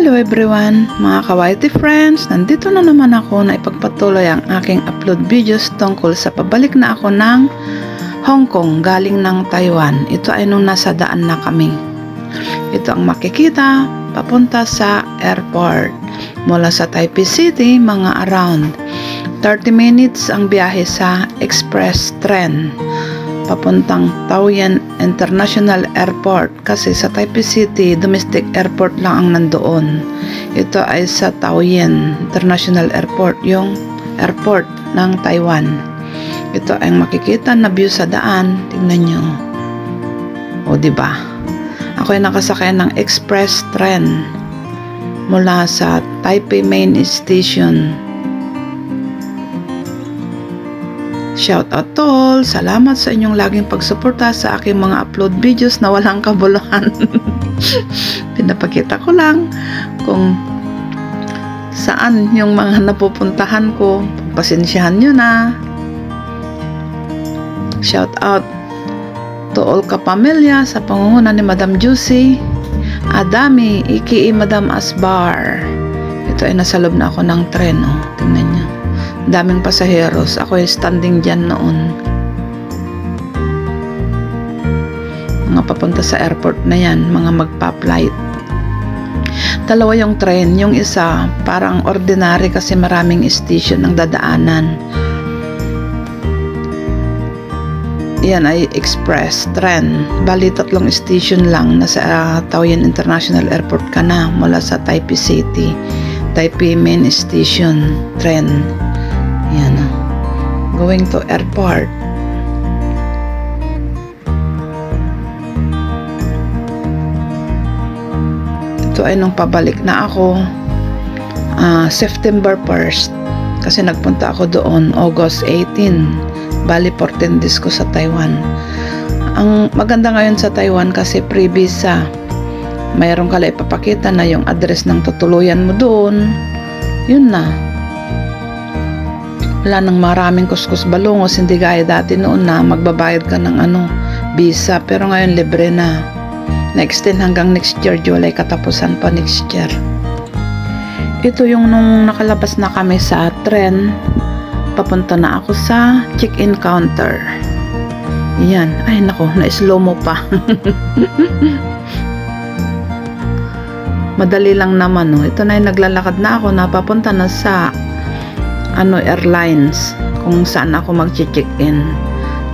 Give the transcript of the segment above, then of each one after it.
Hello everyone, mga ka-YT friends, nandito na naman ako na ipagpatuloy ang aking upload videos tungkol sa pabalik na ako ng Hong Kong galing ng Taiwan. Ito ay nung nasa daan na kami. Ito ang makikita papunta sa airport. Mula sa Taipei City, mga around 30 minutes ang biyahe sa express train papuntang Taoyuan International Airport, kasi sa Taipei City domestic airport lang ang nandoon. Ito ay sa Taoyuan International Airport, yung airport ng Taiwan. Ito ay makikita na view sa daan. Tingnan nyo. O diba? Ako ay nakasakay ng express train mula sa Taipei Main Station. Shout out to all. Salamat sa inyong laging pagsuporta sa aking mga upload videos na walang kabuluhan. Pinapakita ko lang kung saan yung mga napupuntahan ko. Pasensyahan nyo na. Shout out to all kapamilya sa pangunguna ni Madam Juicy Adami, iki Madam Asbar. Ito ay nasa loob na ako ng tren. Oh. Tingnan nyo. Daming pasaheros. Ako ay standing dyan noon. Mga papunta sa airport na yan. Mga magpa-flight. Dalawa yung train. Yung isa parang ordinary kasi maraming station ang dadaanan. Yan ay express train. Bali 3 station lang. Nasa Taoyuan International Airport ka na mula sa Taipei City. Taipei Main Station train. Yan. Going to airport. Ito ay nung pabalik na ako September 1st. Kasi nagpunta ako doon August 18. Bali 14 days ko sa Taiwan. Ang maganda ngayon sa Taiwan kasi pre-visa. Mayroon ka lang ipapakita na yung address ng tutuluyan mo doon. Yun na. Wala nang maraming kuskus balungos, hindi gaya dati noon na magbabayad ka ng visa, pero ngayon libre na. Na-extend hanggang next year, July, katapusan pa next year. Ito yung nung nakalabas na kami sa tren, papunta na ako sa check-in counter. Yan, ay nako, na-slow mo pa. Madali lang naman, no? Ito na yung naglalakad na ako, napapunta na sa airlines kung saan ako mag-check-in.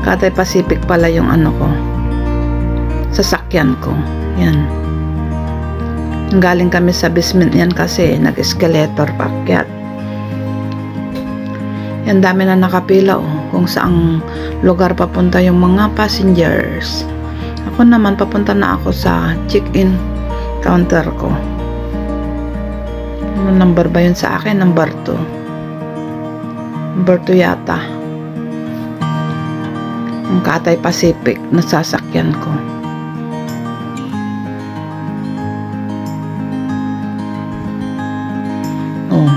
Cathay Pacific pala yung ko, sasakyan ko. Yan. Galing kami sa basement yan kasi nag-escalator paakyat. Yan, dami na nakapila kung saang lugar papunta yung mga passengers. Ako naman papunta na ako sa check-in counter ko. Ano number ba yun sa akin? Number 2. Berto yata ang Cathay Pacific na sasakyan ko. Oh,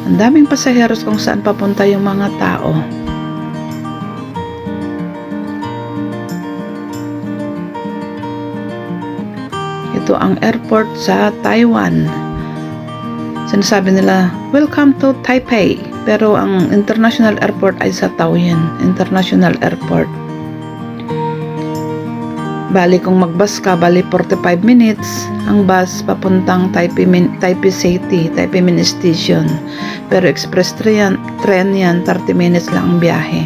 ang daming pasaheros kung saan papunta yung mga tao. Ito ang airport sa Taiwan. Sinasabi nila, welcome to Taipei. Pero ang international airport ay sa Taoyuan International Airport. Bali kung mag-bus ka, bali 45 minutes ang bus papuntang Taipei City, Taipei Main Station. Pero express train yan, 30 minutes lang ang biyahe.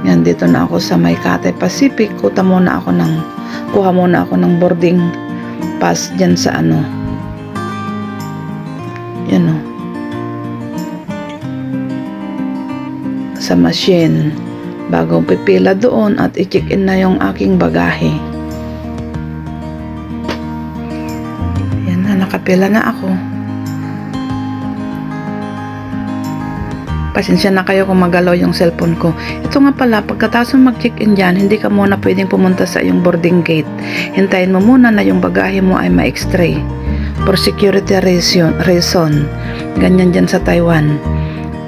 Yan, dito na ako sa may Cathay Pacific. Kuha muna ako ng boarding pass dyan sa yan o. Sa machine bago pipila doon at i-check-in na yung aking bagahe. Yan na, nakapila na ako. Pasensya na kayo kung magalaw yung cellphone ko. Ito nga pala, pagkatapos mag-check-in dyan, hindi ka muna pwedeng pumunta sa iyong boarding gate. Hintayin mo muna na yung bagahe mo ay ma-x-ray for security reason. Ganyan dyan sa Taiwan.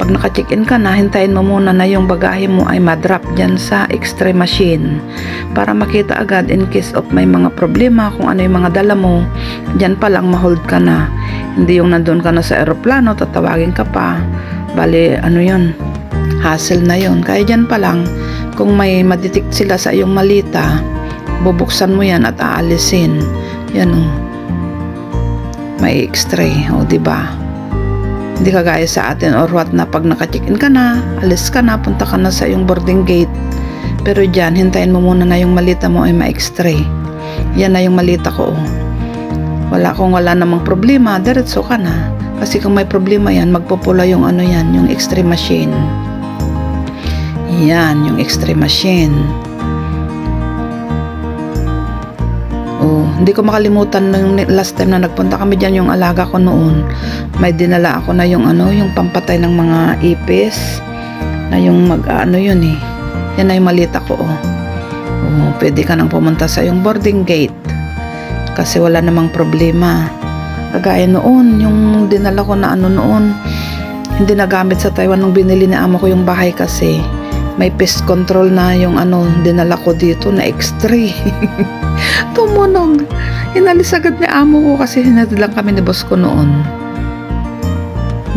pag naka-check-in ka na, hintayin mo muna na yung bagahe mo ay madrop dyan sa X-ray machine para makita agad in case of may mga problema, kung ano yung mga dala mo, dyan pa lang ma-hold ka na. Hindi yung nandun ka na sa aeroplano, tatawagin ka pa. Bali, ano yun, hassle na yun. Kaya dyan pa lang, kung may madetect sila sa iyong malita, bubuksan mo yan at aalisin. Yan o. May X-ray, o diba? Hindi kagaya sa atin or what na pag naka-check-in ka na, alis ka na, punta ka na sa iyong boarding gate. Pero dyan, hintayin mo muna na yung malita mo ay ma-X-ray. Yan na yung malita ko. Kung wala namang problema, diretso ka na. Kasi kung may problema yan, magpupula yung ano yan, yung X-ray machine. Yan, yung X-ray machine. Hindi ko makalimutan nung last time na nagpunta kami dyan, yung alaga ko noon. May dinala ako na yung yung pampatay ng mga ipis. Na yung yun eh. Yan na yung malita ko. Pwede ka nang pumunta sa yung boarding gate. Kasi wala namang problema. Kagaya noon, yung dinala ko na noon, hindi nagamit sa Taiwan nung binili ni amo ko yung bahay kasi may pest control na yung dinala ko dito na X-ray. Tumunog. Inalis agad ni amo ko kasi hinatid lang kami ni boss ko noon.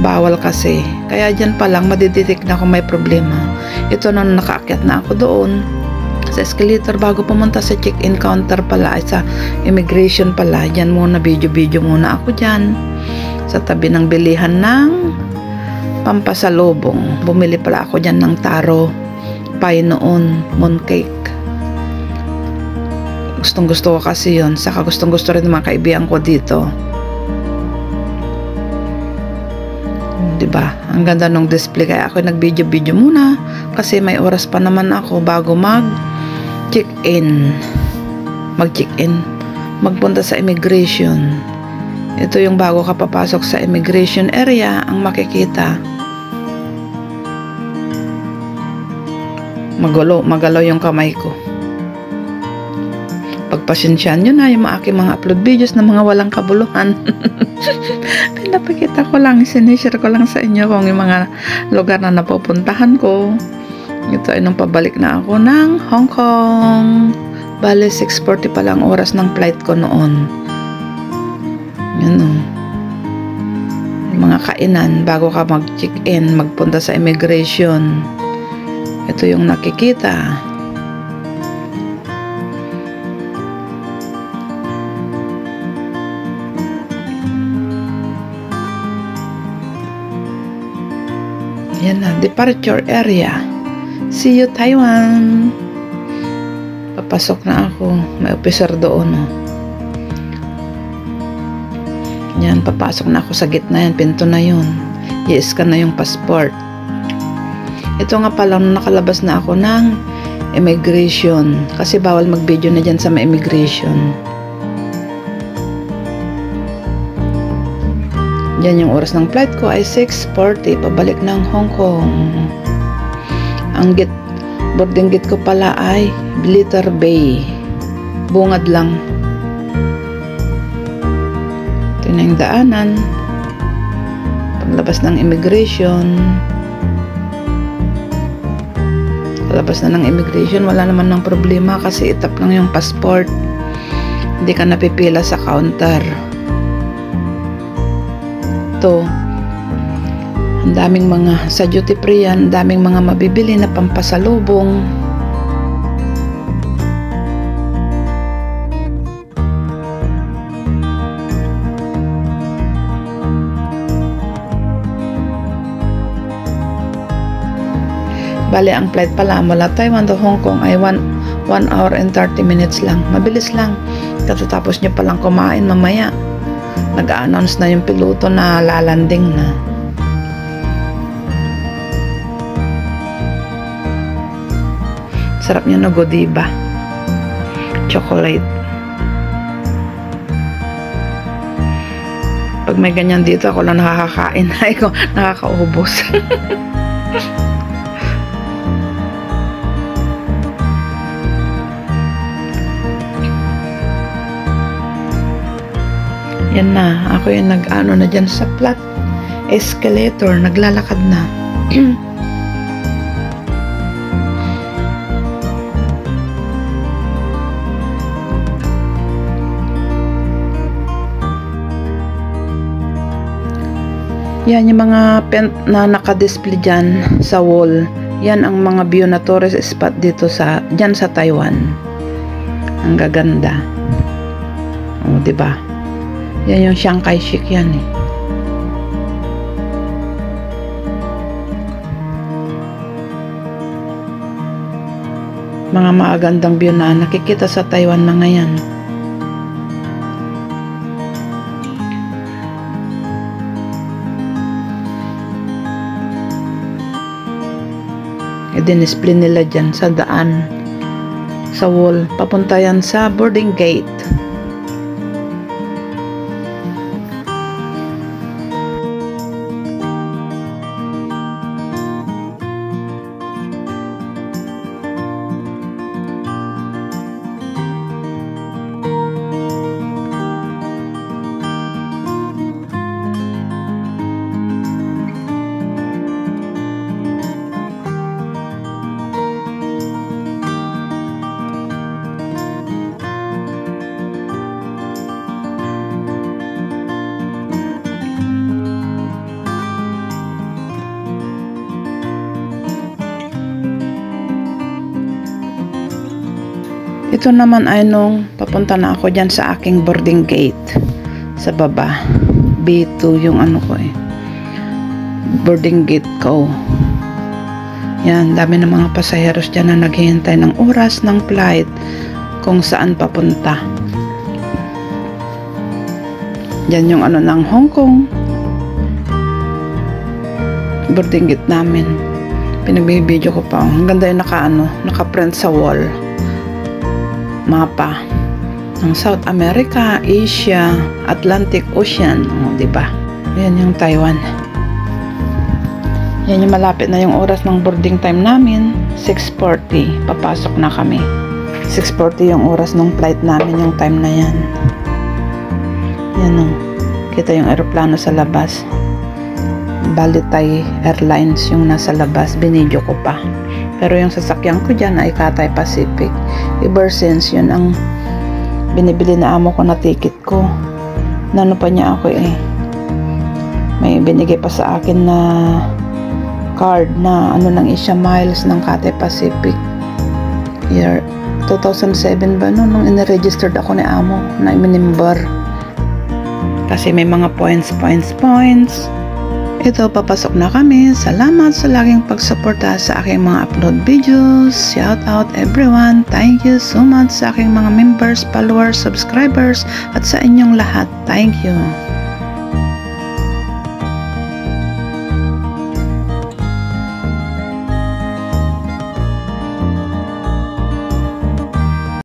Bawal kasi. Kaya dyan pa lang madidetect na kung may problema. Ito na nakaakyat na ako doon sa escalator bago pumunta sa check-in counter pala ay sa immigration pala. Dyan muna, video muna ako dyan sa tabi ng bilihan ng pampasalubong. Bumili pala ako dyan ng taro pie noon, mooncake. Gustong gusto ko kasi yun. Saka gustong gusto rin ng mga kaibigan ko dito. Diba? Ang ganda nung display. Kaya ako nag-video muna. Kasi may oras pa naman ako bago mag-check-in. Magpunta sa immigration. Ito yung bago ka papasok sa immigration area ang makikita. Magalaw yung kamay ko. Pagpasensyaan nyo na yung aking mga upload videos na mga walang kabuluhan. Pinapakita ko lang, sinishare ko lang sa inyo kung yung mga lugar na napupuntahan ko. Ito ay nung pabalik na ako ng Hong Kong. Bale, 6:40 pa lang oras ng flight ko noon. Yun o. Yung mga kainan bago ka mag-check-in, magpunta sa immigration. Ito yung nakikita. Yan na, departure area. See you, Taiwan. Papasok na ako. May officer doon. Yan, papasok na ako sa gitna yan. Pinto na yun. I-scan na yung passport. Ito nga pala, nakalabas na ako ng immigration. Kasi bawal mag-video na dyan sa may immigration. Yan yung oras ng flight ko ay 6:40. Pabalik ng Hong Kong. Ang boarding gate ko pala ay Glitter Bay. Bungad lang. Ito na yung daanan. Paglabas ng immigration. Palabas na ng immigration, wala naman ng problema kasi itap lang yung passport. Hindi ka napipila sa counter. Ito, ang daming mga, sa duty free yan, daming mga mabibili na pampasalubong. Bale, ang flight pala mula Taiwan to Hong Kong ay 1 hour and 30 minutes lang. Mabilis lang. Katapos nyo palang kumain mamaya. Nag-a-announce na yung piloto na lalanding na. Sarap niya na Godiva. Chocolate. Pag may ganyan dito, ako lang nakakakain. Ay ko, nakakaubos. Yan na, ako yung nag-ano na dyan sa flat escalator, naglalakad na. Yan yung mga paint na naka-display dyan sa wall. Yan ang mga view na tourist spot dito dyan sa Taiwan. Ang gaganda. O, diba? Yan yung Chiang Kai-shek yan eh. Mga magandang view na nakikita sa Taiwan na ngayon. Dinisplay nila dyan sa daan, sa wall. Papunta yan sa boarding gate. Ito naman ay nung papunta na ako dyan sa aking boarding gate sa baba. B2 yung ano ko eh, boarding gate ko. Yan, dami ng mga pasaheros dyan na naghihintay ng oras ng flight kung saan papunta. Yan yung ano ng Hong Kong boarding gate namin. Pinagbibideo ko pa. Ang ganda yung naka-print sa wall. Mapa ng South America, Asia, Atlantic Ocean. O, diba? Yan yung Taiwan. Yan yung malapit na yung oras ng boarding time namin. 6:40. Papasok na kami. 6:40 yung oras ng flight namin, yung time na yan. Yan o. Kita yung aeroplano sa labas. Balitay Airlines yung nasa labas. Binidyo ko pa. Pero yung sasakyan ko dyan ay Cathay Pacific. Ever since, yun ang binibili na amo ko na ticket ko. Nano pa niya ako eh. May binigay pa sa akin na card na ano ng Asia Miles ng Cathay Pacific. Year 2007 ba no? Nung in-registered ako ni amo na minimbar. Kasi may mga points. Ito, papasok na kami. Salamat sa laging pagsuporta sa aking mga upload videos. Shout out everyone. Thank you so much sa aking mga members, followers, subscribers, at sa inyong lahat. Thank you.